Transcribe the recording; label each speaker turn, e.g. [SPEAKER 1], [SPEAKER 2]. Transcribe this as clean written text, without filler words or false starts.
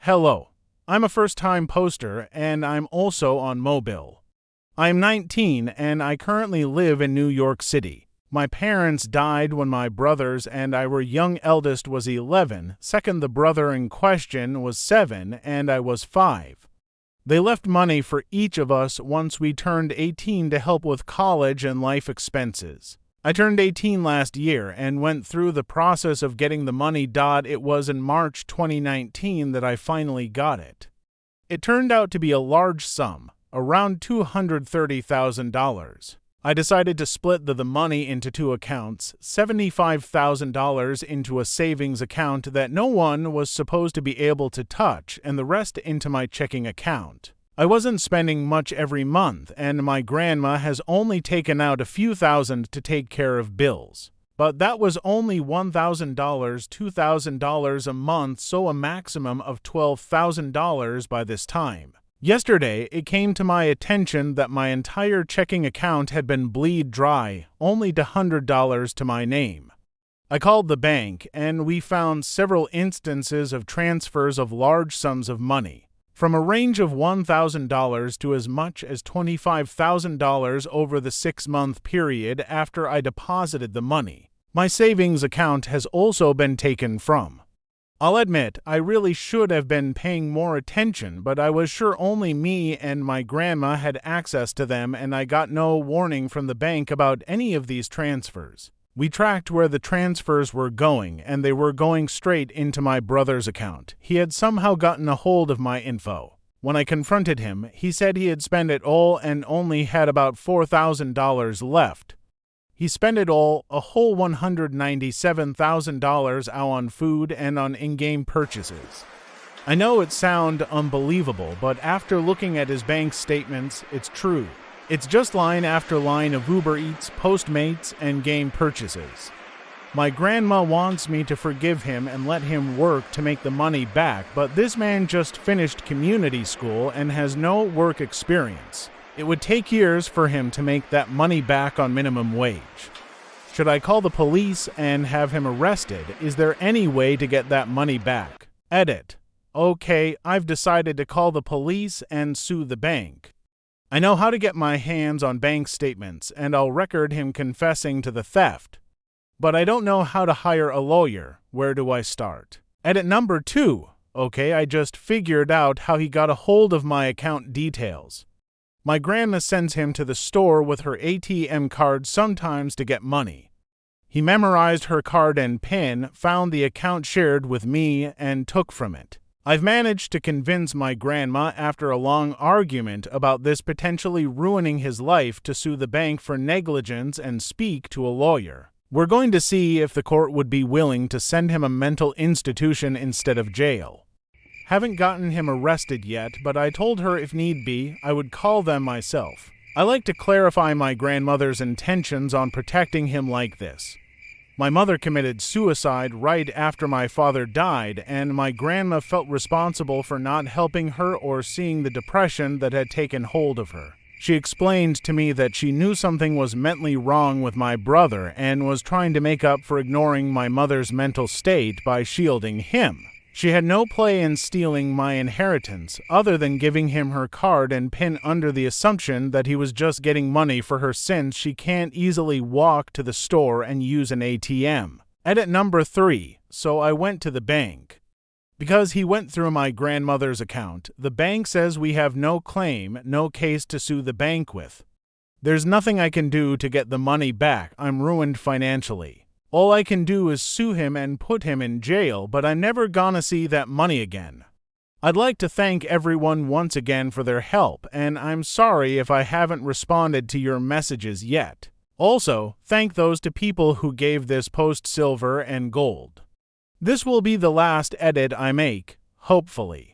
[SPEAKER 1] Hello. I'm a first-time poster, and I'm also on mobile. I'm 19, and I currently live in New York City. My parents died when my brothers and I were young. Eldest was 11, second the brother in question was 7, and I was 5. They left money for each of us once we turned 18 to help with college and life expenses. I turned 18 last year and went through the process of getting the money. It was in March 2019 that I finally got it. It turned out to be a large sum, around $230,000. I decided to split the money into two accounts, $75,000 into a savings account that no one was supposed to be able to touch, and the rest into my checking account. I wasn't spending much every month, and my grandma has only taken out a few thousand to take care of bills. But that was only $1,000, $2,000 a month, so a maximum of $12,000 by this time. Yesterday, it came to my attention that my entire checking account had been bleed dry, only to $100 to my name. I called the bank, and we found several instances of transfers of large sums of money, from a range of $1,000 to as much as $25,000 over the 6-month period after I deposited the money. My savings account has also been taken from. I'll admit, I really should have been paying more attention, but I was sure only me and my grandma had access to them, and I got no warning from the bank about any of these transfers. We tracked where the transfers were going, and they were going straight into my brother's account. He had somehow gotten a hold of my info. When I confronted him, he said he had spent it all and only had about $4,000 left. He spent it all, a whole $197,000 on food and on in-game purchases. I know it sounds unbelievable, but after looking at his bank statements, it's true. It's just line after line of Uber Eats, Postmates, and game purchases. My grandma wants me to forgive him and let him work to make the money back, but this man just finished community school and has no work experience. It would take years for him to make that money back on minimum wage. Should I call the police and have him arrested? Is there any way to get that money back? Edit. Okay, I've decided to call the police and sue the bank. I know how to get my hands on bank statements, and I'll record him confessing to the theft. But I don't know how to hire a lawyer. Where do I start? Edit number 2. Okay, I just figured out how he got a hold of my account details. My grandma sends him to the store with her ATM card sometimes to get money. He memorized her card and PIN, found the account shared with me, and took from it. I've managed to convince my grandma after a long argument about this potentially ruining his life to sue the bank for negligence and speak to a lawyer. We're going to see if the court would be willing to send him a mental institution instead of jail. Haven't gotten him arrested yet, but I told her if need be, I would call them myself. I like to clarify my grandmother's intentions on protecting him like this. My mother committed suicide right after my father died, and my grandma felt responsible for not helping her or seeing the depression that had taken hold of her. She explained to me that she knew something was mentally wrong with my brother and was trying to make up for ignoring my mother's mental state by shielding him. She had no play in stealing my inheritance, other than giving him her card and PIN under the assumption that he was just getting money for her since she can't easily walk to the store and use an ATM. Edit number 3. So I went to the bank. Because he went through my grandmother's account, the bank says we have no claim, no case to sue the bank with. There's nothing I can do to get the money back. I'm ruined financially. All I can do is sue him and put him in jail, but I'm never gonna see that money again. I'd like to thank everyone once again for their help, and I'm sorry if I haven't responded to your messages yet. Also, thank those people who gave this post silver and gold. This will be the last edit I make, hopefully.